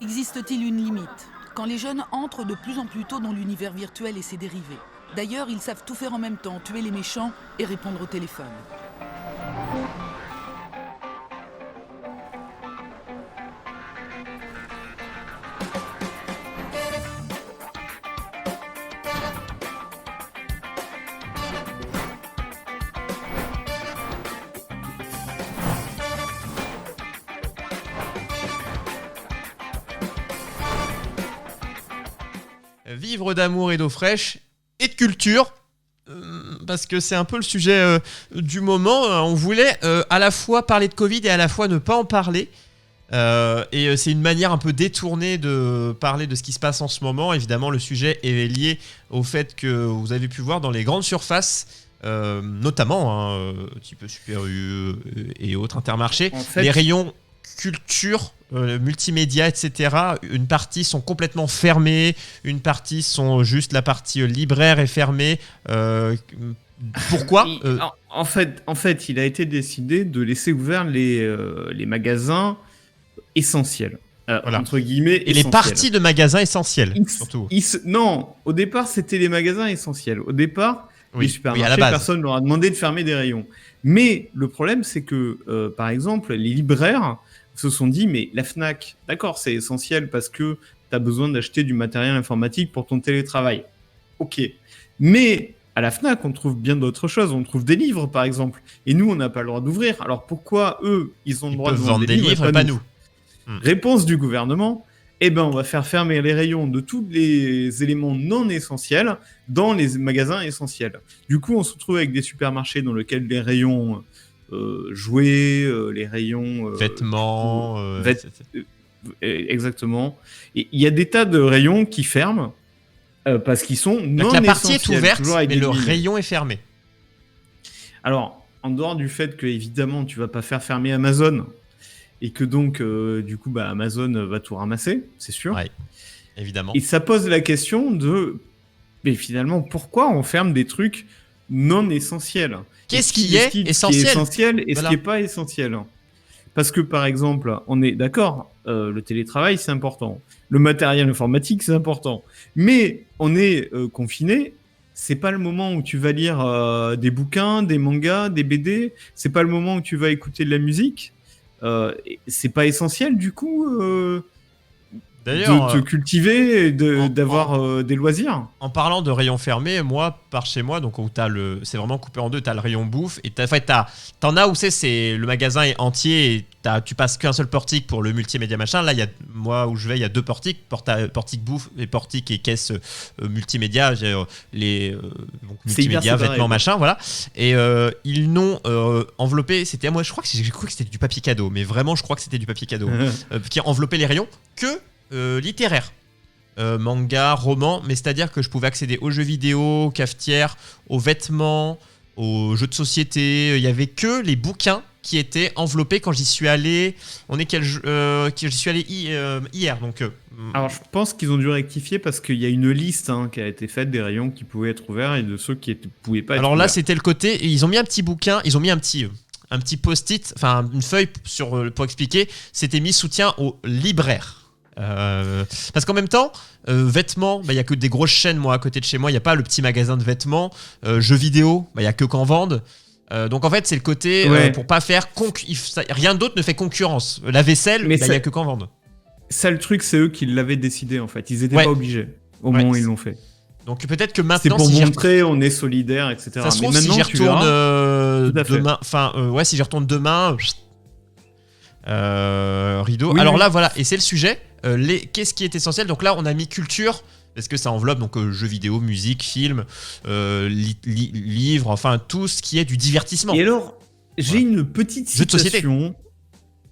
Existe-t-il une limite quand les jeunes entrent de plus en plus tôt dans l'univers virtuel et ses dérivés? D'ailleurs, ils savent tout faire en même temps, tuer les méchants et répondre au téléphone. Vivre d'amour et d'eau fraîche et de culture, parce que c'est un peu le sujet du moment. On voulait à la fois parler de Covid et à la fois ne pas en parler. C'est une manière un peu détournée de parler de ce qui se passe en ce moment. Évidemment, le sujet est lié au fait que vous avez pu voir dans les grandes surfaces, notamment type Super U et autres Intermarchés, En fait, les rayons culture, multimédia, etc. Une partie sont complètement fermées, une partie sont juste la partie libraire est fermée. Pourquoi en fait, il a été décidé de laisser ouverts les magasins essentiels. Voilà. Entre guillemets, et les parties de magasins essentiels, surtout. Non, au départ, c'était les magasins essentiels. Au départ, les supermarchés, à la base. personne ne leur a demandé de fermer des rayons. Mais le problème, c'est que, par exemple, les libraires se sont dit, mais la Fnac, d'accord, c'est essentiel parce que tu as besoin d'acheter du matériel informatique pour ton télétravail. Ok. Mais à la Fnac, on trouve bien d'autres choses. On trouve des livres, par exemple. Et nous, on n'a pas le droit d'ouvrir. Alors pourquoi eux, ils ont le droit de vendre des livres et pas nous. Réponse du gouvernement, on va faire fermer les rayons de tous les éléments non essentiels dans les magasins essentiels. Du coup, on se retrouve avec des supermarchés dans lesquels les rayons jouets, les rayons... vêtements... exactement. Et il y a des tas de rayons qui ferment parce qu'ils sont non essentiels. La partie est ouverte, mais le rayon est fermé. Alors, en dehors du fait que, évidemment, tu vas pas faire fermer Amazon... Et que donc, du coup, Amazon va tout ramasser, c'est sûr. Ouais, évidemment. Et ça pose la question de... Mais finalement, pourquoi on ferme des trucs non essentiels? Qu'est-ce qui est essentiel? Ce qui est essentiel et ce qui n'est pas essentiel. Parce que, par exemple, on est d'accord, le télétravail, c'est important. Le matériel informatique, c'est important. Mais on est confiné. C'est pas le moment où tu vas lire des bouquins, des mangas, des BD. C'est pas le moment où tu vas écouter de la musique. C'est pas essentiel du coup de te cultiver et d'avoir des loisirs. En parlant de rayons fermés, moi par chez moi, donc où c'est vraiment coupé en deux, t'as le rayon bouffe et t'en as où c'est le magasin est entier et tu passes qu'un seul portique pour le multimédia machin. Là moi où je vais, il y a deux portiques, portique bouffe et portique et caisse multimédia, donc multimédia, vêtements machin, voilà. Et ils n'ont enveloppé, moi je crois que c'était du papier cadeau, mais vraiment je crois que c'était du papier cadeau qui a enveloppé les rayons que littéraire, manga, roman, mais c'est-à-dire que je pouvais accéder aux jeux vidéo, aux cafetières, aux vêtements, aux jeux de société. Il y avait que les bouquins qui étaient enveloppés quand j'y suis allé. J'y suis allé hier, donc. Alors je pense qu'ils ont dû rectifier parce qu'il y a une liste qui a été faite des rayons qui pouvaient être ouverts et de ceux qui pouvaient pas être Alors ouverts. là, c'était le côté. Et ils ont mis un petit bouquin. Ils ont mis un petit post-it, enfin une feuille pour expliquer. C'était mis soutien aux libraires. Parce qu'en même temps, vêtements, il y a que des grosses chaînes. Moi, à côté de chez moi, il y a pas le petit magasin de vêtements. Jeux vidéo, il y a que qu'en vendent. Donc en fait, c'est le côté pour pas faire rien d'autre ne fait concurrence. La vaisselle, il y a que qu'en vendent. Ça, le truc, c'est eux qui l'avaient décidé en fait. Ils étaient pas obligés au moment où ils l'ont fait. Donc peut-être que maintenant, c'est pour montrer on est solidaire, etc. Ça se trouve, si j'y retourne demain, si j'y retourne demain, rideau. Alors là, voilà, et c'est le sujet. Qu'est-ce qui est essentiel? Donc là, on a mis culture. Parce que ça enveloppe donc jeux vidéo, musique, films, livres, enfin tout ce qui est du divertissement. Et alors, j'ai une petite citation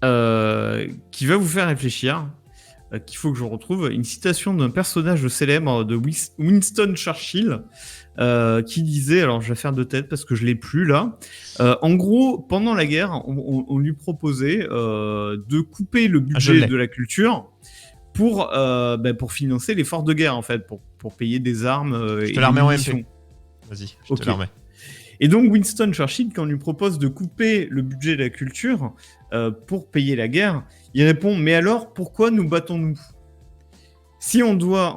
qui va vous faire réfléchir, qu'il faut que je retrouve. Une citation d'un personnage célèbre de Winston Churchill qui disait, alors je vais faire de tête parce que je l'ai plus là. En gros, pendant la guerre, on lui proposait de couper le budget de la culture pour financer l'effort de guerre en fait, pour payer des armes je et te la remets des en munitions. MP. Vas-y, je te la remets. Et donc Winston Churchill, quand on lui propose de couper le budget de la culture pour payer la guerre, il répond « Mais alors, pourquoi nous battons-nous » si on doit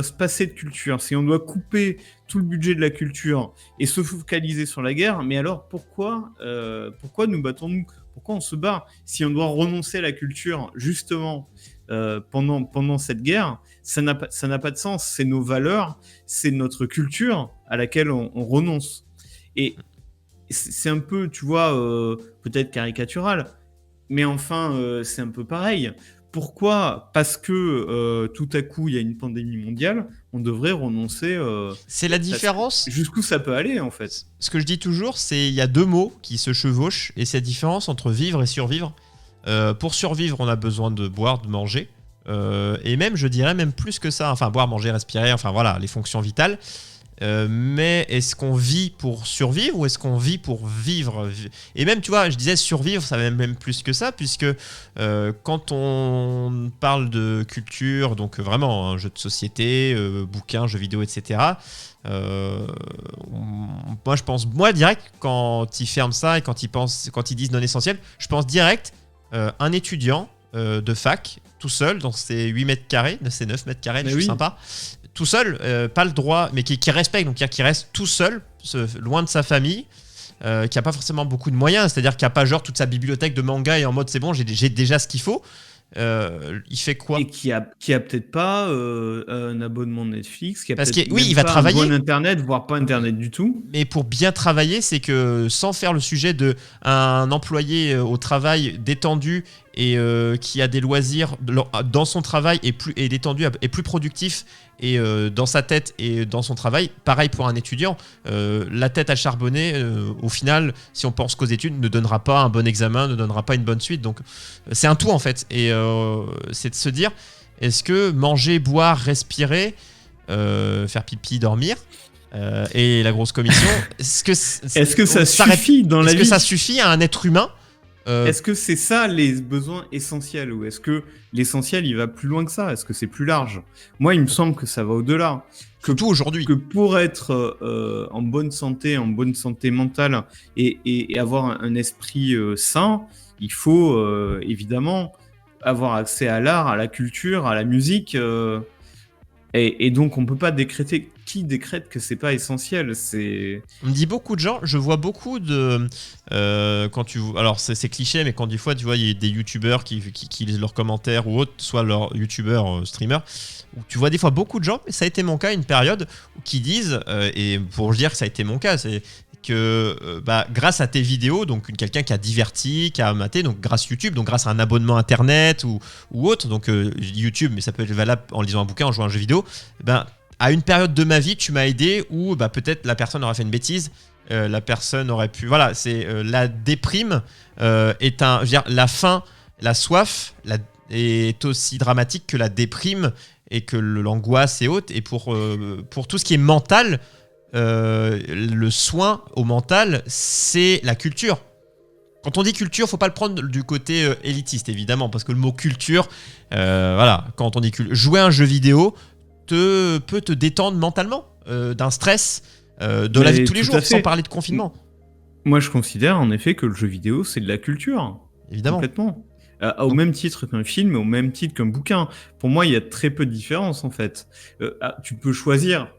se passer de culture, si on doit couper tout le budget de la culture et se focaliser sur la guerre, mais alors pourquoi nous battons-nous ? Pourquoi on se bat ? Si on doit renoncer à la culture, justement, pendant cette guerre, ça n'a pas de sens. C'est nos valeurs, c'est notre culture à laquelle on renonce. Et c'est un peu, tu vois, peut-être caricatural, mais enfin, c'est un peu pareil. Pourquoi ? Parce que tout à coup, il y a une pandémie mondiale, on devrait renoncer. C'est la différence. Jusqu'où ça peut aller, en fait. Ce que je dis toujours, c'est il y a deux mots qui se chevauchent, et c'est la différence entre vivre et survivre. Pour survivre, on a besoin de boire, de manger, et même, je dirais même plus que ça. Enfin, boire, manger, respirer, enfin voilà, les fonctions vitales. Mais est-ce qu'on vit pour survivre ou est-ce qu'on vit pour vivre ? Et même, tu vois, je disais survivre, ça va même plus que ça, puisque quand on parle de culture, donc vraiment un jeu de société, bouquins, jeux vidéo, etc. Moi, je pense, direct, quand ils ferment ça et quand ils disent non essentiel, je pense direct un étudiant de fac, tout seul, dans ses 8 mètres carrés, ses 9 mètres carrés, je suis sympa. Tout seul, pas le droit, mais qui respecte, donc qui reste tout seul, loin de sa famille, qui n'a pas forcément beaucoup de moyens, c'est-à-dire qui n'a pas genre toute sa bibliothèque de manga et en mode c'est bon, j'ai déjà ce qu'il faut. Il fait quoi ? Et qui a peut-être pas un abonnement Netflix, qui a parce peut-être il va pas travailler, un bon internet, voire pas internet du tout. Mais pour bien travailler, c'est que sans faire le sujet de un employé au travail détendu et qui a des loisirs dans son travail et détendu et plus productif et dans sa tête et dans son travail, pareil pour un étudiant, la tête à charbonner, au final, si on pense qu'aux études, ne donnera pas un bon examen, ne donnera pas une bonne suite. Donc c'est un tout en fait, et c'est de se dire, est-ce que manger, boire, respirer, faire pipi, dormir, et la grosse commission, est-ce que ça suffit dans la vie ? Est-ce que ça suffit à un être humain ? Est-ce que c'est ça les besoins essentiels, ou est-ce que l'essentiel il va plus loin que ça ? Est-ce que c'est plus large ? Moi, il me semble que ça va au-delà. Surtout aujourd'hui. Que pour être en bonne santé mentale et avoir un esprit sain, il faut évidemment avoir accès à l'art, à la culture, à la musique. Et donc, on peut pas décréter. Qui décrète que c'est pas essentiel ? On me dit beaucoup de gens, je vois beaucoup de... alors, c'est cliché, mais quand des fois, tu vois, il y a des youtubeurs qui lisent leurs commentaires ou autres, soit leurs youtubeurs, streamers, où tu vois des fois beaucoup de gens, et ça a été mon cas, une période, qui disent, et pour dire que ça a été mon cas, c'est que grâce à tes vidéos, donc quelqu'un qui a diverti, qui a maté, donc grâce YouTube, donc grâce à un abonnement internet ou autre, donc je dis YouTube, mais ça peut être valable en lisant un bouquin, en jouant à un jeu vidéo, à une période de ma vie, tu m'as aidé où peut-être la personne aurait fait une bêtise, la personne aurait pu... Voilà, c'est la déprime est je veux dire, la faim, la soif est aussi dramatique que la déprime et que l'angoisse est haute. Et pour tout ce qui est mental, le soin au mental, c'est la culture. Quand on dit culture, faut pas le prendre du côté élitiste, évidemment, parce que le mot culture, voilà, quand on dit jouer à un jeu vidéo, peut te détendre mentalement d'un stress de la vie de tous les jours, sans parler de confinement. Moi, je considère en effet que le jeu vidéo, c'est de la culture. Évidemment. Complètement. Au même titre qu'un film, au même titre qu'un bouquin. Pour moi, il y a très peu de différence, en fait. Tu peux choisir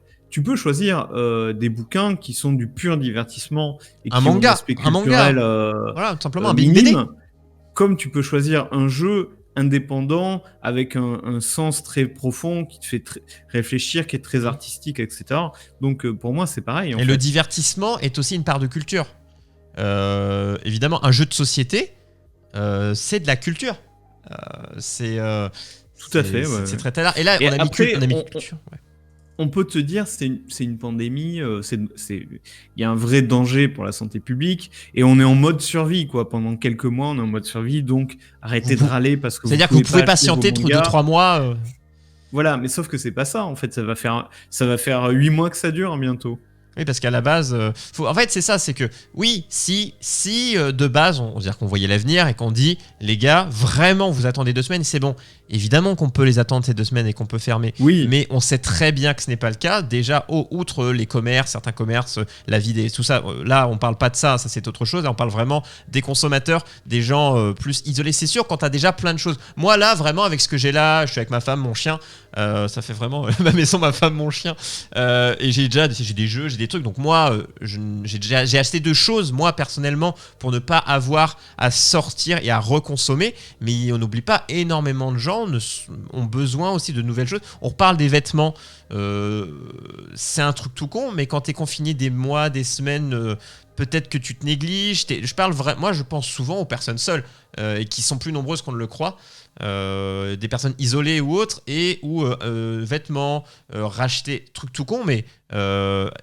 des bouquins qui sont du pur divertissement et qui ont un aspect culturel voilà, tout simplement, un minime, comme tu peux choisir un jeu indépendant, avec un sens très profond, qui te fait réfléchir, qui est très artistique, etc. Donc pour moi, c'est pareil. Et le divertissement est aussi une part de culture. Évidemment, un jeu de société, c'est de la culture. Tout à fait. C'est très tard. Et là, on a mis culture. Ouais. On peut te dire c'est une pandémie, il y a un vrai danger pour la santé publique et on est en mode survie quoi. Pendant quelques mois, on est en mode survie, donc arrêtez de râler parce que c'est-à-dire que vous pouvez patienter 2-3 mois. Voilà, mais sauf que c'est pas ça en fait, ça va faire 8 mois que ça dure bientôt. Oui, parce qu'à la base, en fait, c'est ça, c'est que oui, si de base, on dire qu'on voyait l'avenir et qu'on dit, les gars, vraiment, vous attendez 2 semaines, c'est bon. Évidemment qu'on peut les attendre ces 2 semaines et qu'on peut fermer. Oui. Mais on sait très bien que ce n'est pas le cas. Déjà, outre les commerces, certains commerces, la vie tout ça, là, on parle pas de ça, ça c'est autre chose. Là, on parle vraiment des consommateurs, des gens plus isolés. C'est sûr, quand tu as déjà plein de choses. Moi, là, vraiment, avec ce que j'ai là, je suis avec ma femme, mon chien. Ça fait vraiment ma maison, ma femme, mon chien. Et j'ai des jeux, j'ai des trucs. Donc moi, j'ai acheté 2 choses, moi, personnellement, pour ne pas avoir à sortir et à reconsommer. Mais on n'oublie pas, énormément de gens ont besoin aussi de nouvelles choses. On reparle des vêtements. C'est un truc tout con, mais quand t'es confiné des mois, des semaines, peut-être que tu te négliges. Moi, je pense souvent aux personnes seules et qui sont plus nombreuses qu'on ne le croit. Des personnes isolées ou autres, et ou vêtements, racheter, truc tout con, mais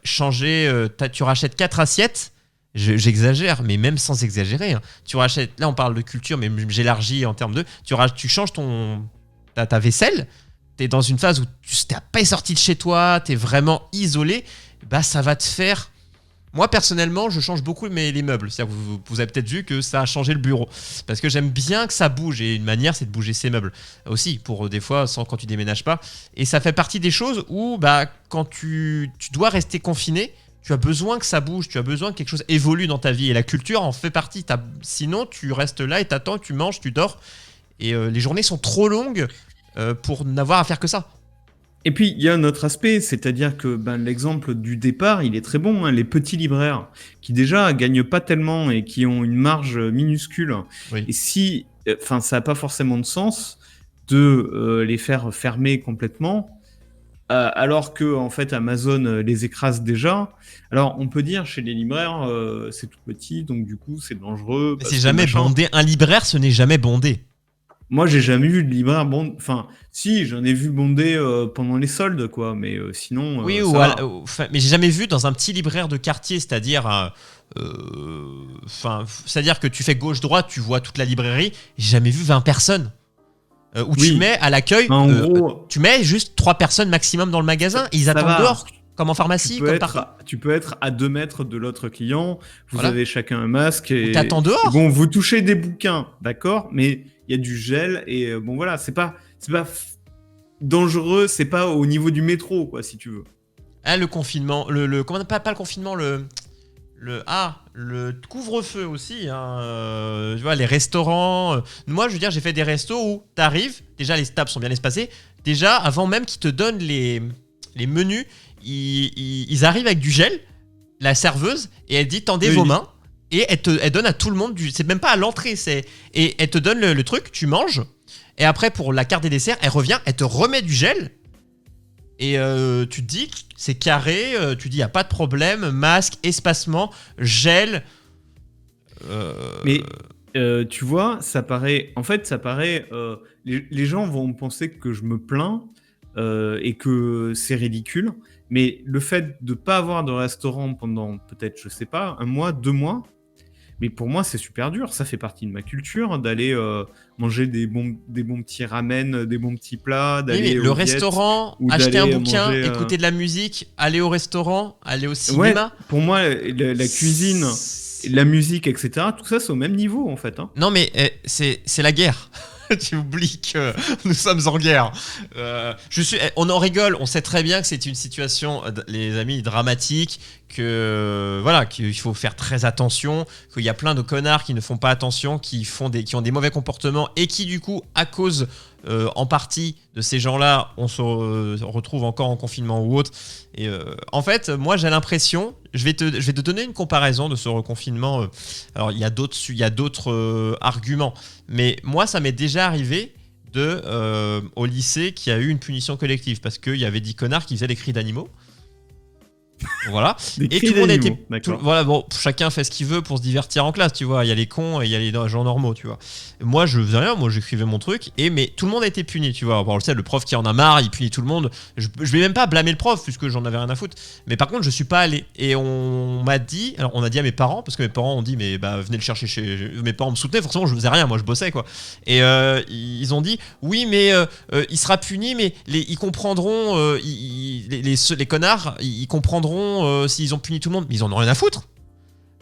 changer, tu rachètes 4 assiettes. J'exagère, mais même sans exagérer, hein. Tu rachètes, là on parle de culture, mais j'élargis en termes de, tu changes ta vaisselle, t'es dans une phase où tu n'es pas sorti de chez toi, t'es vraiment isolé, bah ça va te faire... Moi personnellement, je change beaucoup les meubles, c'est-à-dire que vous avez peut-être vu que ça a changé le bureau, parce que j'aime bien que ça bouge, et une manière c'est de bouger ses meubles, aussi, pour des fois, quand tu déménages pas, et ça fait partie des choses où, bah, quand tu dois rester confiné, tu as besoin que ça bouge, tu as besoin que quelque chose évolue dans ta vie. Et la culture en fait partie. Sinon, tu restes là et t'attends, tu manges, tu dors. Et les journées sont trop longues pour n'avoir à faire que ça. Et puis, il y a un autre aspect, c'est-à-dire que l'exemple du départ, il est très bon. Hein, les petits libraires qui déjà gagnent pas tellement et qui ont une marge minuscule. Oui. Et si, ça n'a pas forcément de sens de les faire fermer complètement. Alors que en fait Amazon les écrase déjà. Alors on peut dire chez les libraires c'est tout petit, donc du coup c'est dangereux. Mais c'est jamais bondé. Un libraire, ce n'est jamais bondé. Moi j'ai jamais vu de libraire bondé. Enfin si, j'en ai vu bondé pendant les soldes quoi, mais sinon. Oui, mais j'ai jamais vu dans un petit libraire de quartier, c'est-à-dire. C'est-à-dire que tu fais gauche-droite, tu vois toute la librairie. J'ai jamais vu 20 personnes. Où tu mets à l'accueil, gros, tu mets juste 3 personnes maximum dans le magasin, et ils attendent dehors, comme en pharmacie, comme partout. Tu peux être à 2 mètres de l'autre client, vous avez chacun un masque, et t'attends dehors. Bon, vous touchez des bouquins, d'accord, mais il y a du gel, et bon voilà, c'est pas dangereux, c'est pas au niveau du métro, quoi, si tu veux. Ah, le confinement, pas le confinement, le couvre-feu aussi, hein, tu vois, les restaurants. Moi, je veux dire, j'ai fait des restos où t'arrives, déjà les tables sont bien espacées. Déjà, avant même qu'ils te donnent les menus, ils arrivent avec du gel, la serveuse, et elle dit tendez vos mains, et elle donne à tout le monde c'est même pas à l'entrée, et elle te donne le truc, tu manges, et après pour la carte des desserts, elle revient, elle te remet du gel. Et tu te dis, c'est carré, tu dis, il n'y a pas de problème, masque, espacement, gel. Mais tu vois, ça paraît. Les gens vont penser que je me plains et que c'est ridicule. Mais le fait de ne pas avoir de restaurant pendant peut-être, je sais pas, 1 mois, 2 mois, mais pour moi, c'est super dur. Ça fait partie de ma culture d'aller manger des bons petits ramen, des bons petits plats. D'aller le restaurant, acheter un bouquin, écouter de la musique, aller au restaurant, aller au cinéma. Ouais, pour moi, la cuisine, la musique, etc., tout ça, c'est au même niveau, en fait. Hein. Non, mais c'est la guerre. Tu oublies que nous sommes en guerre. On en rigole, on sait très bien que c'est une situation, les amis, dramatique, qu'il faut faire très attention, qu'il y a plein de connards qui ne font pas attention, qui ont des mauvais comportements, et qui du coup, à cause en partie de ces gens-là, on se retrouve encore en confinement ou autre. Et en fait, moi j'ai l'impression, je vais te donner une comparaison de ce reconfinement. Alors il y a d'autres arguments, mais moi ça m'est déjà arrivé au lycée qu'il y a eu une punition collective parce qu'il y avait 10 connards qui faisaient des cris d'animaux. Voilà. Et tout le monde était. Voilà, bon, chacun fait ce qu'il veut pour se divertir en classe, tu vois. Il y a les cons et il y a les gens normaux, tu vois. Moi, je faisais rien, moi, j'écrivais mon truc, mais tout le monde a été puni, tu vois. Bon, le prof qui en a marre, il punit tout le monde. Je vais même pas blâmer le prof, puisque j'en avais rien à foutre. Mais par contre, je suis pas allé. Et on a dit à mes parents, parce que mes parents ont dit, mais venez le chercher chez. Mes parents me soutenaient, forcément, je faisais rien, moi, je bossais, quoi. Et ils ont dit, oui, mais il sera puni, mais ils comprendront, les connards, ils comprendront s'ils ont puni tout le monde, mais ils en ont rien à foutre.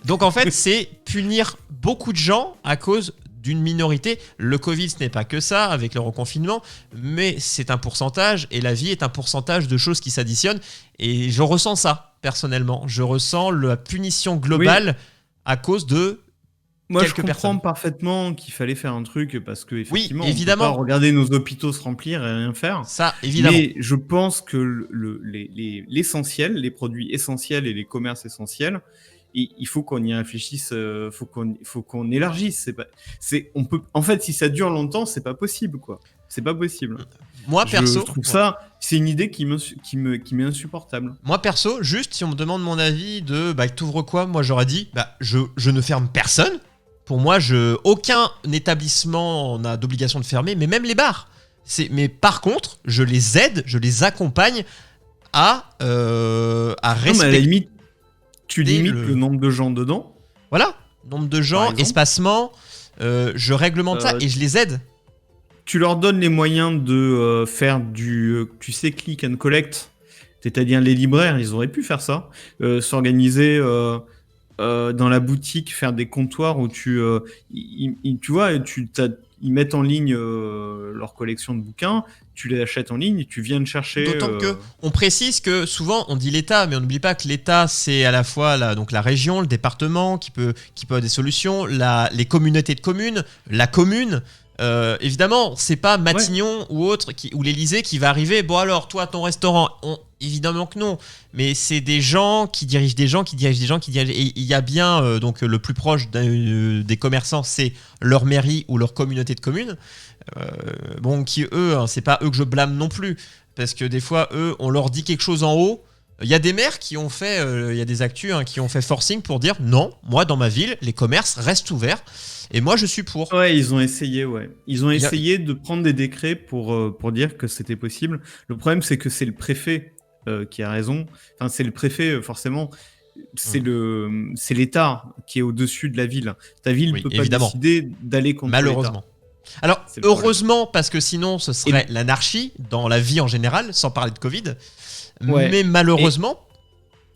Donc en fait, c'est punir beaucoup de gens à cause d'une minorité. Le Covid, ce n'est pas que ça, avec le reconfinement, mais c'est un pourcentage, et la vie est un pourcentage de choses qui s'additionnent. Et je ressens ça, personnellement. Je ressens la punition globale à cause de Moi, quelques je comprends personnes. Parfaitement qu'il fallait faire un truc parce que effectivement, évidemment. on peut pas regarder nos hôpitaux se remplir et rien faire. Ça, évidemment. Mais je pense que l'essentiel, les produits essentiels et les commerces essentiels, il faut qu'on y réfléchisse, faut qu'on élargisse. En fait, si ça dure longtemps, c'est pas possible, quoi. C'est pas possible. Moi, perso, je trouve ça, c'est une idée qui m'est insupportable. Moi, perso, juste si on me demande mon avis de t'ouvres quoi, moi j'aurais dit je ne ferme personne. Pour moi, aucun établissement n'a d'obligation de fermer, mais même les bars. Mais par contre, je les aide, je les accompagne à respecter. Mais à la limite, tu limites le nombre de gens dedans. Voilà, nombre de gens, espacement, je réglemente ça et je les aide. Tu leur donnes les moyens de faire du, click and collect. C'est-à-dire les libraires, ils auraient pu faire ça. S'organiser dans la boutique, faire des comptoirs où ils mettent en ligne leur collection de bouquins, tu les achètes en ligne et tu viens de chercher. D'autant que on précise que souvent on dit l'État, mais on n'oublie pas que l'État c'est à la fois la région, le département qui peut avoir des solutions, les communautés de communes, la commune. Évidemment, c'est pas Matignon ou autre ou l'Élysée qui va arriver. Bon alors, toi, ton restaurant, évidemment que non. Mais c'est des gens qui dirigent des gens, qui dirigent des gens, qui dirigent. Et il y a bien donc le plus proche des commerçants, c'est leur mairie ou leur communauté de communes. Qui eux, c'est pas eux que je blâme non plus, parce que des fois, eux, on leur dit quelque chose en haut. Il y a des maires qui ont fait, il y a des actus qui ont fait forcing pour dire non, moi dans ma ville, les commerces restent ouverts. Et moi, je suis pour. Ouais, ils ont essayé, Ils ont essayé de prendre des décrets pour dire que c'était possible. Le problème, c'est que c'est le préfet qui a raison. Enfin, c'est le préfet, forcément. C'est l'État qui est au-dessus de la ville. Ta ville ne peut pas décider d'aller contre malheureusement. l'État. Alors, heureusement, parce que sinon, ce serait l'anarchie dans la vie en général, sans parler de Covid. Ouais. Mais malheureusement...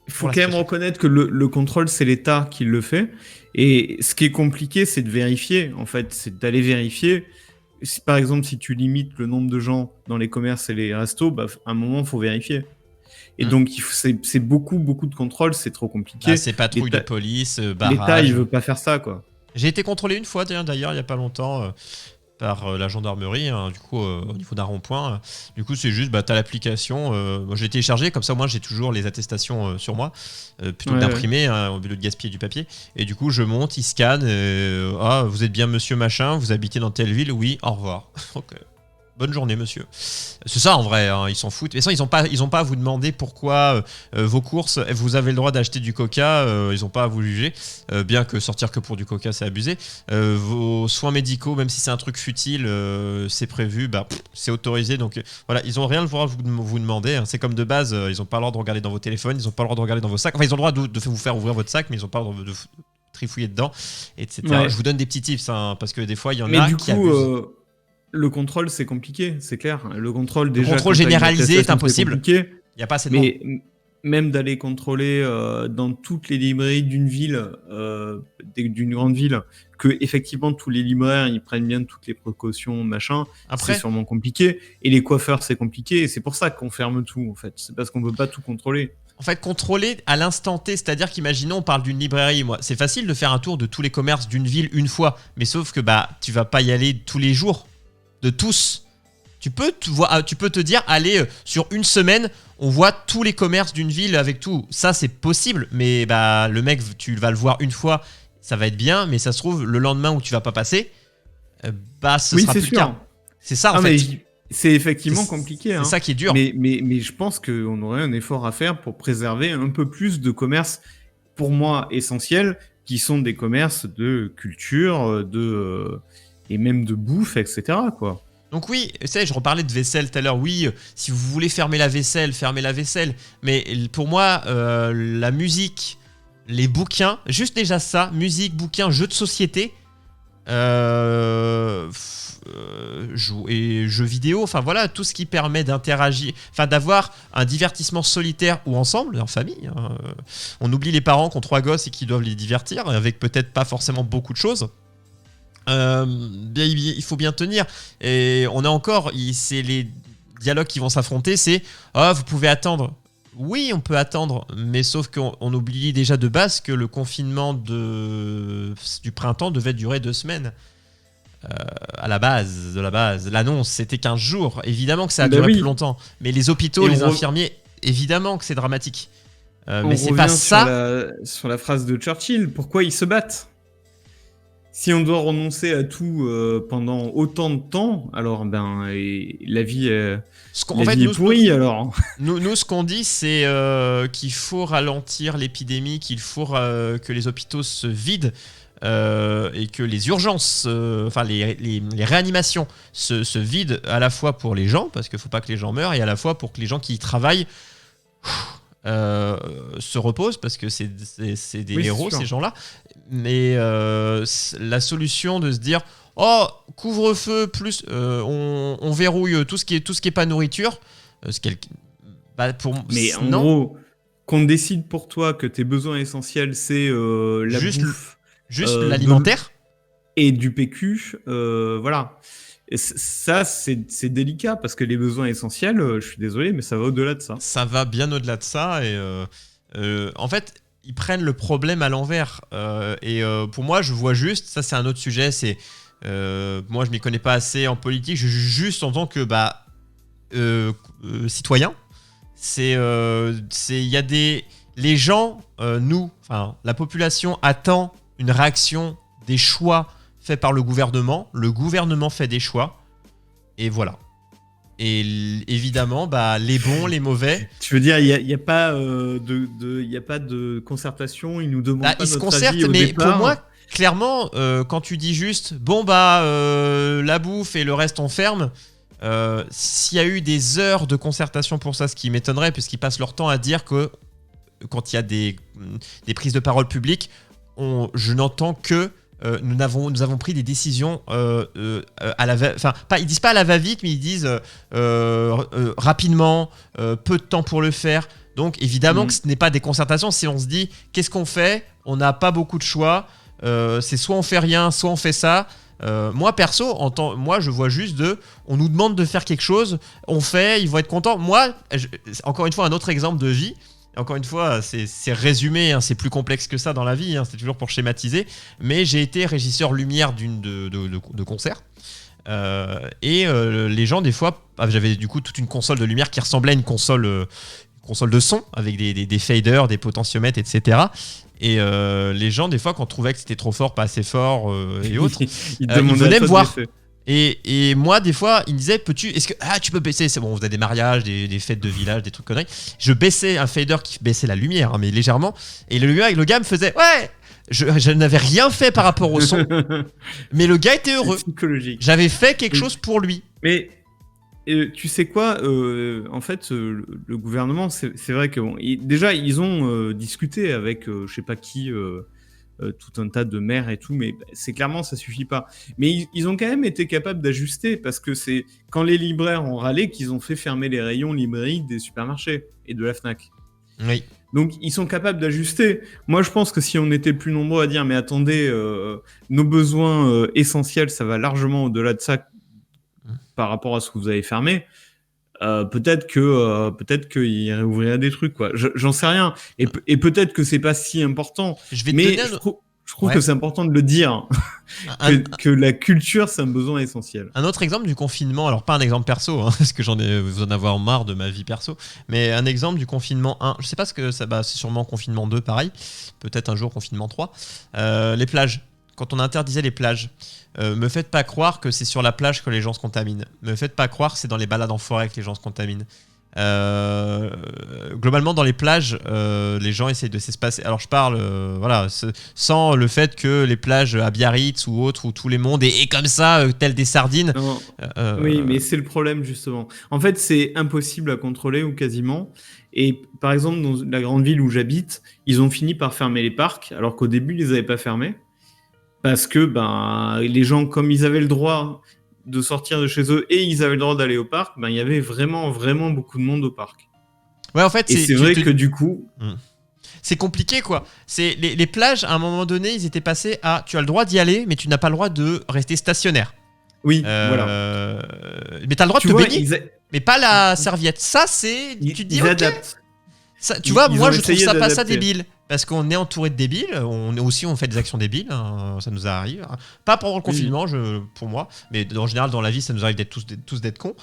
Il faut quand même reconnaître que le contrôle, c'est l'État qui le fait. Et ce qui est compliqué, c'est de vérifier. En fait, c'est d'aller vérifier. Par exemple, si tu limites le nombre de gens dans les commerces et les restos, à un moment, il faut vérifier. Et donc, c'est beaucoup de contrôle. C'est trop compliqué. C'est patrouille de police, barrage. L'État, il veut pas faire ça, quoi. J'ai été contrôlé une fois, d'ailleurs, il n'y a pas longtemps... par la gendarmerie, du coup, au niveau d'un rond-point. Du coup, c'est juste, t'as l'application. Moi, je l'ai téléchargée, comme ça, moi, j'ai toujours les attestations sur moi, plutôt que d'imprimer, au lieu de gaspiller du papier. Et du coup, je monte, ils scannent. Vous êtes bien monsieur machin, vous habitez dans telle ville? Oui, au revoir. Ok. Bonne journée, monsieur. C'est ça, en vrai, ils s'en foutent. Mais ça, ils ont pas à vous demander pourquoi vos courses, vous avez le droit d'acheter du coca, ils n'ont pas à vous juger, bien que sortir que pour du coca, c'est abusé. Vos soins médicaux, même si c'est un truc futile, c'est prévu, c'est autorisé. Donc voilà, ils n'ont rien le droit de vous demander. C'est comme de base, ils n'ont pas le droit de regarder dans vos téléphones, ils n'ont pas le droit de regarder dans vos sacs. Enfin, ils ont le droit de vous faire ouvrir votre sac, mais ils n'ont pas le droit de trifouiller dedans, etc. Ouais. Je vous donne des petits tips, parce que des fois, il y en a qui abusent. Le contrôle, c'est compliqué, c'est clair. Le controle généralisé est impossible. Il n'y a pas assez de monde. Même d'aller contrôler dans toutes les librairies d'une ville, d'une grande ville, que effectivement tous les libraires ils prennent bien toutes les précautions, machin. Après, c'est sûrement compliqué. Et les coiffeurs, c'est compliqué. Et c'est pour ça qu'on ferme tout, en fait. C'est parce qu'on ne peut pas tout contrôler. En fait, contrôler à l'instant T, c'est-à-dire qu'imaginons on parle d'une librairie, c'est facile de faire un tour de tous les commerces d'une ville une fois, mais sauf que tu vas pas y aller tous les jours. De tous. Tu peux te dire, allez, sur une semaine, on voit tous les commerces d'une ville avec tout. Ça, c'est possible, mais le mec, tu vas le voir une fois, ça va être bien, mais ça se trouve, le lendemain où tu vas pas passer, ce sera plus le cas. C'est ça, en fait. C'est effectivement compliqué. C'est ça qui est dur. Mais je pense qu'on aurait un effort à faire pour préserver un peu plus de commerces, pour moi, essentiels, qui sont des commerces de culture, et même de bouffe, etc., quoi. Donc oui, je reparlais de vaisselle tout à l'heure. Oui, si vous voulez fermer la vaisselle, fermez la vaisselle. Mais pour moi, la musique, les bouquins, juste déjà ça, musique, bouquins, jeux de société, jeux vidéo, enfin voilà, tout ce qui permet d'interagir, enfin d'avoir un divertissement solitaire ou ensemble, en famille. On oublie les parents qui ont 3 gosses et qui doivent les divertir, avec peut-être pas forcément beaucoup de choses. Il faut bien tenir. Et on a encore, c'est les dialogues qui vont s'affronter, c'est vous pouvez attendre. Oui, on peut attendre, mais sauf qu'on oublie déjà de base que le confinement du printemps devait durer 2 semaines. À la base de la base. L'annonce, c'était 15 jours. Évidemment que ça a duré plus longtemps. Mais les hôpitaux, les infirmiers, évidemment que c'est dramatique. Mais c'est pas ça. Sur la phrase de Churchill, pourquoi ils se battent ? Si on doit renoncer à tout pendant autant de temps, alors la vie est pourrie alors. Nous, ce qu'on dit, c'est qu'il faut ralentir l'épidémie, qu'il faut que les hôpitaux se vident et que les urgences, les réanimations se vident à la fois pour les gens, parce qu'il ne faut pas que les gens meurent, et à la fois pour que les gens qui y travaillent se reposent, parce que c'est des héros, ces gens-là. Mais la solution de se dire couvre-feu plus on verrouille tout ce qui est pas nourriture, mais en gros, qu'on décide pour toi que tes besoins essentiels c'est la bouffe, juste l'alimentaire et du PQ, voilà. Et ça, c'est délicat parce que les besoins essentiels, je suis désolé, mais ça va au-delà de ça. Ça va bien au-delà de ça. Et en fait, ils prennent le problème à l'envers. Pour moi, je vois juste, ça c'est un autre sujet, c'est moi je m'y connais pas assez en politique, je juge juste en tant que citoyen. Il y a les gens, la population attend une réaction des choix faits par le gouvernement fait des choix, et voilà. Et évidemment, les bons, les mauvais. Tu veux dire, il n'y a pas de concertation, ils nous demandent pas ils se notre concertent, avis au mais départ. pour moi, clairement, quand tu dis juste, la bouffe et le reste on ferme, s'il y a eu des heures de concertation pour ça, ce qui m'étonnerait, puisqu'ils passent leur temps à dire que quand il y a des prises de parole publiques, je n'entends que nous avons pris des décisions à la ils disent pas à la va-vite, mais ils disent rapidement, peu de temps pour le faire. Donc évidemment que ce n'est pas des concertations. Si on se dit qu'est-ce qu'on fait, on n'a pas beaucoup de choix, c'est soit on fait rien, soit on fait ça. Moi perso, moi je vois juste on nous demande de faire quelque chose, on fait, ils vont être contents. Moi, encore une fois, un autre exemple de vie. Encore une fois, c'est résumé, c'est plus complexe que ça dans la vie, c'est toujours pour schématiser. Mais j'ai été régisseur lumière de concert. Les gens, des fois, j'avais du coup toute une console de lumière qui ressemblait à une console de son, avec des faders, des potentiomètres, etc. Et les gens, des fois, quand trouvaient que c'était trop fort, pas assez fort et autres, ils venaient me voir. Et moi, des fois, il me disait, est-ce que tu peux baisser, c'est bon, on faisait des mariages, des fêtes de village, des trucs conneries. Je baissais un fader qui baissait la lumière, mais légèrement. Et le gars me faisait, ouais, je n'avais rien fait par rapport au son, mais le gars était heureux. J'avais fait quelque chose pour lui. Mais tu sais quoi, en fait, le gouvernement, c'est vrai que déjà ils ont discuté avec je sais pas qui. Tout un tas de maires et tout, mais c'est clairement ça suffit pas. Mais ils ont quand même été capables d'ajuster, parce que c'est quand les libraires ont râlé qu'ils ont fait fermer les rayons librairies des supermarchés et de la Fnac. Oui. Donc ils sont capables d'ajuster. Moi je pense que si on était plus nombreux à dire mais attendez, nos besoins essentiels, ça va largement au-delà de ça par rapport à ce que vous avez fermé. Peut-être qu'il réouvrirait des trucs, quoi. J'en sais rien. Et peut-être que c'est pas si important. Mais je trouve que c'est important de le dire. que la culture, c'est un besoin essentiel. Un autre exemple du confinement, alors pas un exemple perso, parce que vous en avoir marre de ma vie perso, mais un exemple du confinement 1. Je sais pas ce que ça, c'est sûrement confinement 2, pareil. Peut-être un jour confinement 3. Les plages. Quand on interdisait les plages, me faites pas croire que c'est sur la plage que les gens se contaminent. Me faites pas croire que c'est dans les balades en forêt que les gens se contaminent. Globalement, dans les plages, les gens essayent de s'espacer. Alors, je parle, sans le fait que les plages à Biarritz ou autres, où tout le monde est comme ça, tel des sardines. Oui, mais c'est le problème, justement. En fait, c'est impossible à contrôler, ou quasiment. Et par exemple, dans la grande ville où j'habite, ils ont fini par fermer les parcs, alors qu'au début, ils les avaient pas fermés. Parce que les gens, comme ils avaient le droit de sortir de chez eux et ils avaient le droit d'aller au parc, il y avait vraiment, vraiment beaucoup de monde au parc. Ouais, en fait, c'est vrai que du coup... C'est compliqué, quoi. Les plages, à un moment donné, ils étaient passés à... Tu as le droit d'y aller, mais tu n'as pas le droit de rester stationnaire. Oui, voilà. Mais tu as le droit de te baigner, mais pas la serviette. Ça, c'est... Tu te dis, ok. Ça, tu vois, moi, je trouve ça pas ça débile. Parce qu'on est entouré de débiles, on fait des actions débiles, hein, ça nous arrive. Pas pendant le confinement, pour moi, mais en général dans la vie, ça nous arrive tous d'être cons.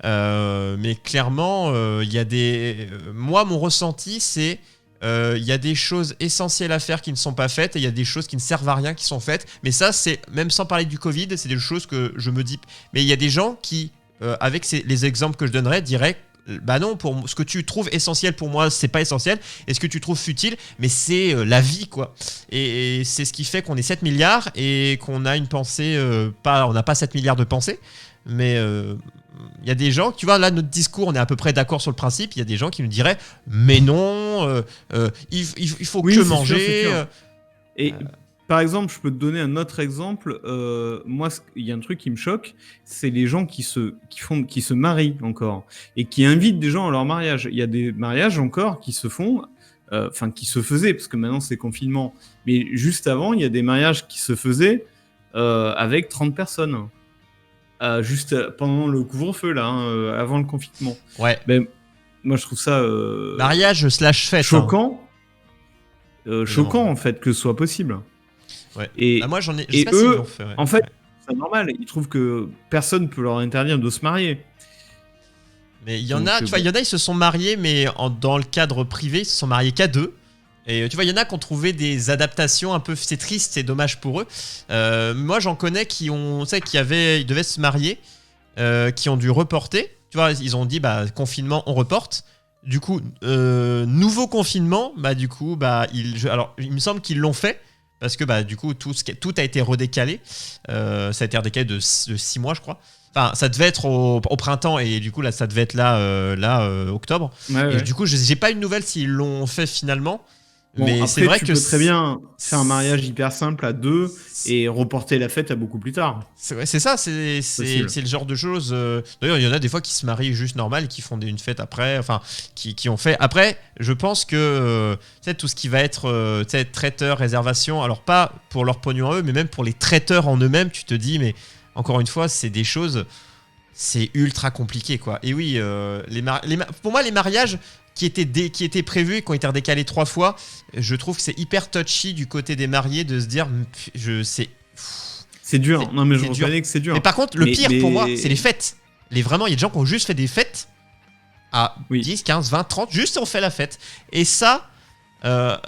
Mais clairement, il y a des... moi, mon ressenti, c'est il y a des choses essentielles à faire qui ne sont pas faites et il y a des choses qui ne servent à rien qui sont faites. Mais ça, c'est même sans parler du Covid, c'est des choses que je me dis. Mais il y a des gens qui, avec les exemples que je donnerais, diraient bah non, pour ce que tu trouves essentiel pour moi, c'est pas essentiel. Et ce que tu trouves futile, mais c'est la vie, quoi. Et c'est ce qui fait qu'on est 7 milliards et qu'on a une pensée, on n'a pas 7 milliards de pensées, mais il y a des gens, tu vois, là, notre discours, on est à peu près d'accord sur le principe. Il y a des gens qui nous diraient, mais non, il faut que manger. Sûr. Et par exemple, je peux te donner un autre exemple. Moi, il y a un truc qui me choque, c'est les gens qui se marient encore et qui invitent des gens à leur mariage. Il y a des mariages encore qui se font, qui se faisaient, parce que maintenant c'est confinement. Mais juste avant, il y a des mariages qui se faisaient avec 30 personnes. Juste pendant le couvre-feu, là, avant le confinement. Ouais. Ben, moi, je trouve ça... mariage / fête. Choquant. Choquant, en fait, que ce soit possible. Ouais. Et, moi, j'en ai... et eux, en fait, c'est normal. Ils trouvent que personne ne peut leur interdire de se marier. Mais il y en a, tu vois, il y en a, ils se sont mariés, mais dans le cadre privé, ils se sont mariés qu'à deux. Et tu vois, il y en a qui ont trouvé des adaptations un peu... C'est triste, c'est dommage pour eux. Moi, j'en connais qui ils devaient se marier, qui ont dû reporter. Tu vois, ils ont dit, confinement, on reporte. Du coup, nouveau confinement, du coup, alors, il me semble qu'ils l'ont fait. Parce que du coup, tout a été redécalé. Ça a été redécalé de 6 mois, je crois. Enfin, ça devait être au printemps et du coup, là, ça devait être octobre. Ouais. Du coup, j'ai pas une nouvelle s'ils l'ont fait finalement. Bon, mais après, c'est vrai tu peux très bien faire un mariage hyper simple à deux et reporter la fête à beaucoup plus tard. C'est ça, c'est le genre de choses. D'ailleurs, il y en a des fois qui se marient juste normal et qui font une fête après, enfin, qui ont fait. Après, je pense que tout ce qui va être traiteur, réservation, alors pas pour leur pognon à eux, mais même pour les traiteurs en eux-mêmes, tu te dis, mais encore une fois, c'est des choses, c'est ultra compliqué, quoi. Et oui, pour moi, les mariages qui étaient prévus et qui ont été redécalés 3 fois, je trouve que c'est hyper touchy du côté des mariés de se dire c'est dur. Non mais je reconnais que c'est dur. Mais par contre, le pire pour moi, c'est les fêtes. Vraiment, il y a des gens qui ont juste fait des fêtes à 10, 15, 20, 30, juste on fait la fête. Et ça, je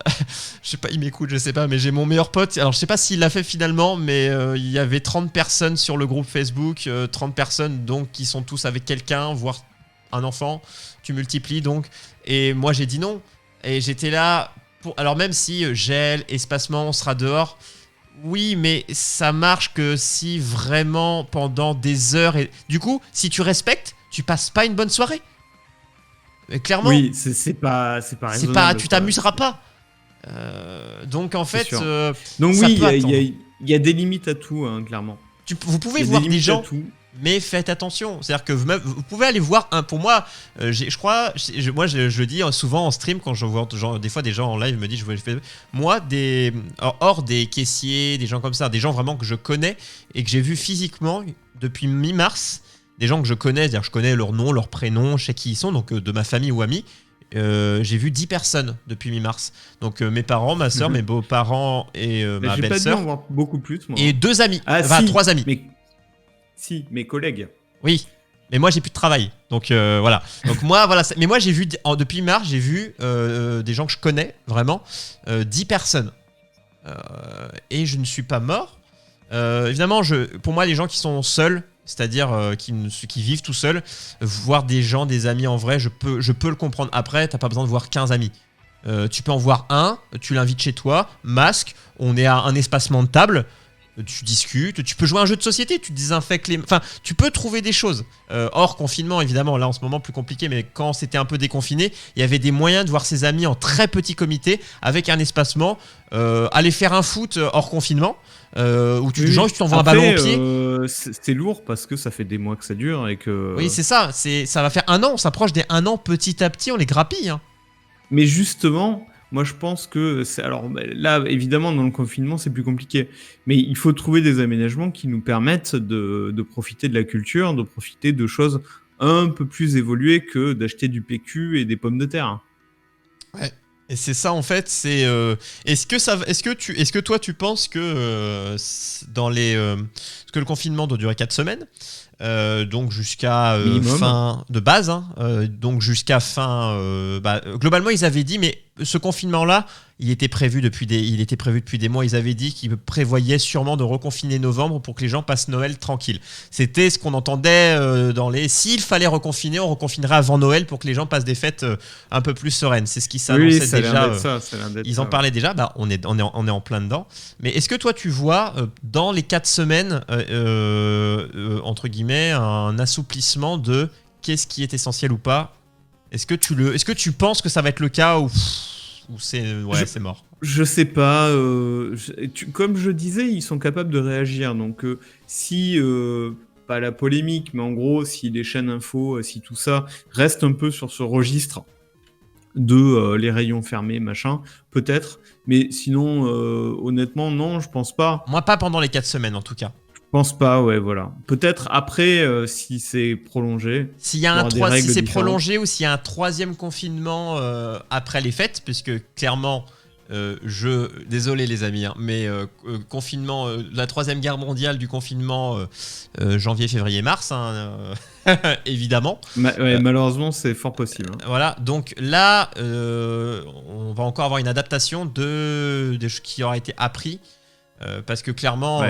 sais pas, il m'écoute, je sais pas, mais j'ai mon meilleur pote, alors je sais pas s'il l'a fait finalement, mais il y avait 30 personnes sur le groupe Facebook, 30 personnes donc qui sont tous avec quelqu'un, voire un enfant, tu multiplies donc, et moi j'ai dit non, et j'étais là, alors même si gel, espacement, on sera dehors, oui, mais ça marche que si vraiment pendant des heures, et du coup, si tu respectes, tu passes pas une bonne soirée. Mais clairement. Oui, c'est pas raisonnable. Tu t'amuseras pas. Donc en fait. Donc oui, il y a des limites à tout, hein, clairement. Vous pouvez voir des gens. Mais faites attention, c'est-à-dire que vous pouvez aller voir pour moi, je crois, moi je dis souvent en stream quand je vois des fois des gens en live me disent moi hors des caissiers, des gens comme ça, des gens vraiment que je connais et que j'ai vu physiquement depuis mi-mars, des gens que je connais, c'est-à-dire que je connais leur nom, leur prénom, je sais qui ils sont, donc de ma famille ou amis. J'ai vu 10 personnes depuis mi-mars. Donc mes parents, ma soeur, mes beaux-parents et ma belle-sœur. J'ai pas dû en voir beaucoup plus, moi. Et 2 amis, enfin 3 amis. Si, mes collègues. Oui, mais moi j'ai plus de travail, donc voilà. Donc moi voilà, mais moi j'ai vu depuis mars, j'ai vu des gens que je connais vraiment, 10 personnes, et je ne suis pas mort. Évidemment, pour moi les gens qui sont seuls, c'est-à-dire qui vivent tout seuls, voir des gens, des amis en vrai, je peux le comprendre. Après, t'as pas besoin de voir 15 amis. Tu peux en voir un, tu l'invites chez toi, masque, on est à un espacement de table. tu discutes, tu peux jouer à un jeu de société, tu désinfectes les... Enfin, tu peux trouver des choses. Hors confinement, évidemment, là en ce moment plus compliqué, mais quand c'était un peu déconfiné, il y avait des moyens de voir ses amis en très petit comité, avec un espacement, aller faire un foot hors confinement, où tu t'envoies un ballon au pied. C'est lourd parce que ça fait des mois que ça dure et que... Oui, c'est ça, ça va faire 1 an, on s'approche des 1 an petit à petit, on les grappille. Hein. Mais justement... Moi, je pense que alors là, évidemment, dans le confinement, c'est plus compliqué. Mais il faut trouver des aménagements qui nous permettent de profiter de la culture, de profiter de choses un peu plus évoluées que d'acheter du PQ et des pommes de terre. Ouais. Et c'est ça en fait. C'est est-ce que toi tu penses que parce que le confinement doit durer 4 semaines. Donc jusqu'à fin de base, hein, donc jusqu'à fin. Globalement, ils avaient dit, mais ce confinement-là, il était prévu depuis des mois. Ils avaient dit qu'ils prévoyaient sûrement de reconfiner novembre pour que les gens passent Noël tranquille. C'était ce qu'on entendait s'il fallait reconfiner, on reconfinerait avant Noël pour que les gens passent des fêtes un peu plus sereines. C'est ce qui s'annonçait déjà. Ils en parlaient déjà. On est en plein dedans. Mais est-ce que toi tu vois dans les 4 semaines entre guillemets un assouplissement de qu'est-ce qui est essentiel ou pas? Est-ce que tu penses que ça va être le cas ou c'est mort? Je sais pas. Comme je disais, ils sont capables de réagir. Donc si pas la polémique, mais en gros, si les chaînes info, si tout ça reste un peu sur ce registre de les rayons fermés, machin, peut-être. Mais sinon, honnêtement, non, je pense pas. Moi, pas pendant les 4 semaines, en tout cas. Je pense pas, ouais, voilà. Peut-être après, si c'est prolongé. Si c'est prolongé ou s'il y a un 3e confinement après les fêtes, puisque clairement, désolé les amis, hein, mais confinement, la 3e guerre mondiale du confinement, janvier, février, mars, hein, évidemment. Malheureusement, c'est fort possible. Hein. Voilà, donc là, on va encore avoir une adaptation de ce qui aura été appris. Parce que clairement,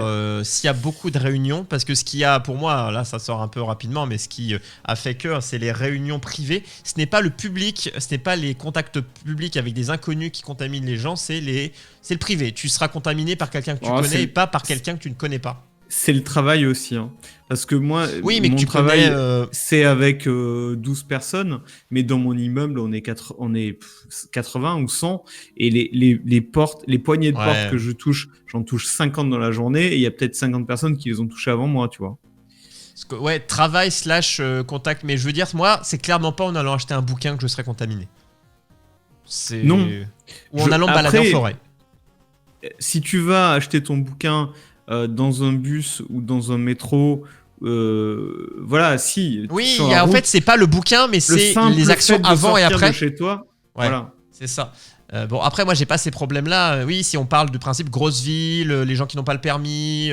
s'il y a beaucoup de réunions, parce que ce qu'il y a pour moi, là ça sort un peu rapidement, mais ce qui a fait que c'est les réunions privées, ce n'est pas le public, ce n'est pas les contacts publics avec des inconnus qui contaminent les gens, c'est le privé. Tu seras contaminé par quelqu'un que tu connais et pas par quelqu'un que tu ne connais pas. C'est le travail aussi, hein. Parce que moi, mais mon travail, c'est avec 12 personnes, mais dans mon immeuble, on est 80 ou 100, et les poignées de porte que je touche, j'en touche 50 dans la journée, et il y a peut-être 50 personnes qui les ont touchées avant moi, tu vois. Ouais, travail / contact, mais je veux dire, moi, c'est clairement pas en allant acheter un bouquin que je serais contaminé. Non. Ou en allant balader en forêt. Si tu vas acheter ton bouquin dans un bus ou dans un métro, voilà, si. Oui, en fait, c'est pas le bouquin, mais c'est les actions avant et après. De chez toi, voilà. C'est ça. Bon, après, moi, j'ai pas ces problèmes-là. Oui, si on parle du principe grosse ville, les gens qui n'ont pas le permis,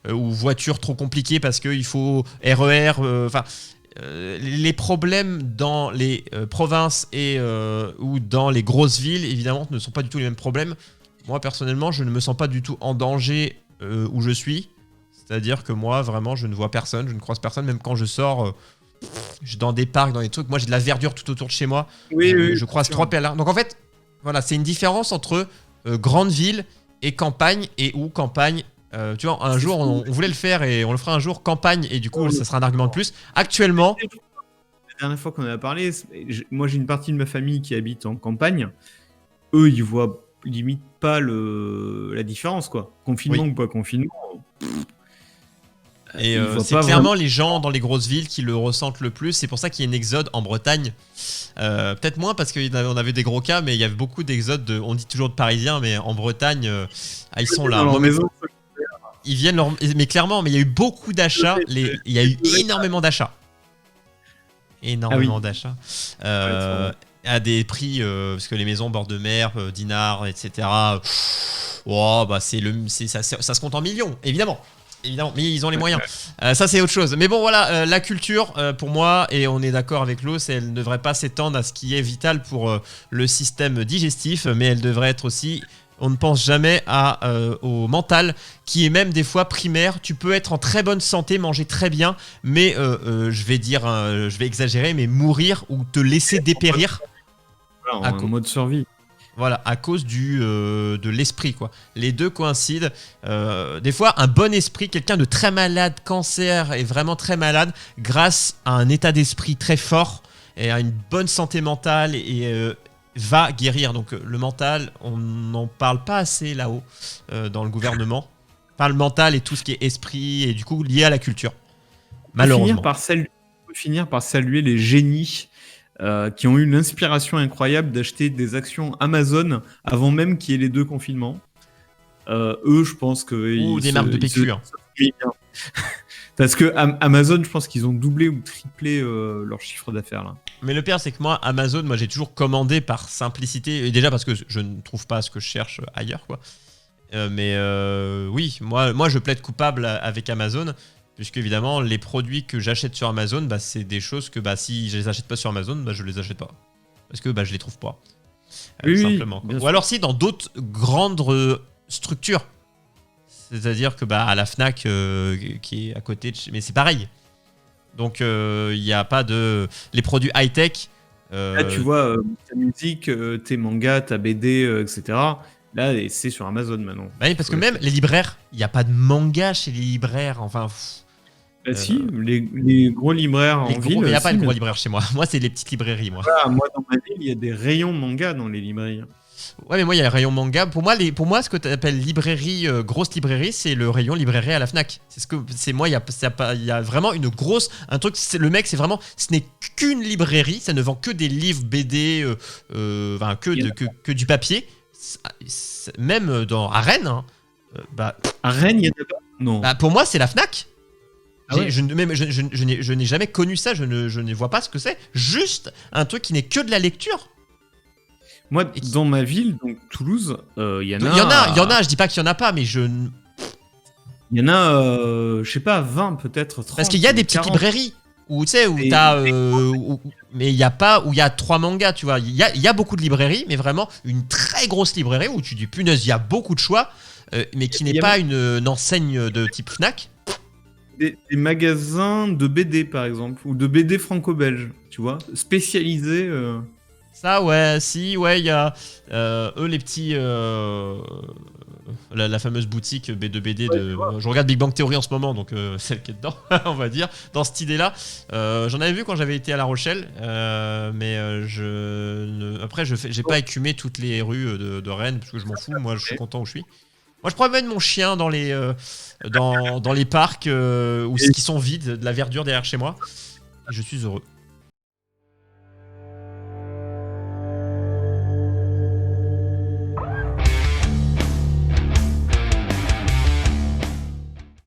ou voiture trop compliquée parce qu'il faut RER, les problèmes dans les provinces ou dans les grosses villes, évidemment, ne sont pas du tout les mêmes problèmes. Moi, personnellement, je ne me sens pas du tout en danger où je suis. C'est-à-dire que moi, vraiment, je ne vois personne, je ne croise personne, même quand je sors dans des parcs, dans des trucs. Moi, j'ai de la verdure tout autour de chez moi. Je croise 3 pèlerins. Donc, en fait, voilà, c'est une différence entre grande ville et campagne, et où campagne... tu vois, un jour, on voulait le faire et on le fera un jour, campagne, et du coup, ça sera un argument de plus. Actuellement... La dernière fois qu'on en a parlé, moi, j'ai une partie de ma famille qui habite en campagne. Eux, ils voient limite pas la différence, quoi. Confinement ou pas confinement. Et c'est clairement les gens dans les grosses villes qui le ressentent le plus. C'est pour ça qu'il y a une exode en Bretagne. Peut-être moins parce qu'on avait des gros cas, mais il y avait beaucoup d'exodes. On dit toujours de Parisiens, mais en Bretagne, ils sont là. Ils viennent mais clairement, mais il y a eu beaucoup d'achats. Il y a eu énormément d'achats. D'achats. À des prix, parce que les maisons bord de mer, dinars, etc. Ça se compte en millions, évidemment, mais ils ont les moyens. Ça, c'est autre chose. Mais bon, voilà, la culture, pour moi, et on est d'accord avec Los, elle ne devrait pas s'étendre à ce qui est vital pour le système digestif, mais elle devrait être aussi... On ne pense jamais au mental, qui est même des fois primaire. Tu peux être en très bonne santé, manger très bien, mais je vais exagérer, mais mourir ou te laisser dépérir. En mode survie. Voilà, à cause de l'esprit, quoi. Les deux coïncident. Des fois, un bon esprit, quelqu'un de très malade, cancer, est vraiment très malade, grâce à un état d'esprit très fort et à une bonne santé mentale et va guérir. Donc le mental, on n'en parle pas assez là-haut dans le gouvernement. Enfin, le mental et tout ce qui est esprit et du coup lié à la culture. Malheureusement. On peut finir par saluer les génies qui ont eu l'inspiration incroyable d'acheter des actions avant même qu'il y ait les 2 confinements. Eux, je pense que... Ou des marques de PQ. Parce que Amazon, je pense qu'ils ont doublé ou triplé leur chiffre d'affaires là. Mais le pire, c'est que moi, Amazon, j'ai toujours commandé par simplicité. Et déjà parce que je ne trouve pas ce que je cherche ailleurs, quoi. Oui, moi, je plaide coupable avec Amazon. Puisque évidemment, les produits que j'achète sur Amazon, c'est des choses que si je les achète pas sur Amazon, je les achète pas. Parce que je les trouve pas. Simplement. Ou alors si, dans d'autres grandes structures. C'est-à-dire que à la Fnac qui est à côté de mais c'est pareil. Donc il n'y a pas de... Les produits high-tech... Là, tu vois, ta musique, tes mangas, ta BD, etc. Là, c'est sur Amazon maintenant. Oui, parce que même les libraires, il n'y a pas de manga chez les libraires. Enfin... si, les gros libraires en ville... Il n'y a pas de gros libraires chez moi. Moi, c'est les petites librairies, moi. Moi, dans ma ville, il y a des rayons manga dans les librairies. Ouais, mais moi, il y a le rayon manga. Pour moi, ce que tu appelles librairie, grosse librairie, c'est le rayon librairie à la Fnac. Moi, il y a vraiment une grosse... Un truc, le mec, c'est vraiment... Ce n'est qu'une librairie, ça ne vend que des livres, BD, que du papier. Même à Rennes... à Rennes, il y a pas... Non. Pour moi, c'est la Fnac. Ah ouais. Je n'ai jamais connu ça, je ne vois pas ce que c'est. Juste un truc qui n'est que de la lecture. Moi, dans ma ville, donc Toulouse, il y en a... Il y en a, je dis pas qu'il y en a pas, mais il y en a, je sais pas, 20 peut-être, 30. Parce qu'il y a des petites librairies où tu sais, où t'as... mais il y a pas, où il y a 3 mangas, tu vois. Il y a beaucoup de librairies, mais vraiment une très grosse librairie où tu dis, punaise, il y a beaucoup de choix, mais qui n'est pas une enseigne de type Fnac. Des magasins de BD, par exemple, ou de BD franco-belge, tu vois, spécialisés... Ça, ouais, il y a eux, les petits... la fameuse boutique B2BD de... Je regarde Big Bang Theory en ce moment, donc celle qui est dedans, on va dire, dans cette idée-là. J'en avais vu quand j'avais été à La Rochelle, mais après, j'ai pas écumé toutes les rues de Rennes, parce que je m'en fous, moi, je suis content où je suis. Moi, je promène mon chien dans les parcs qui sont vides, de la verdure derrière chez moi, et je suis heureux.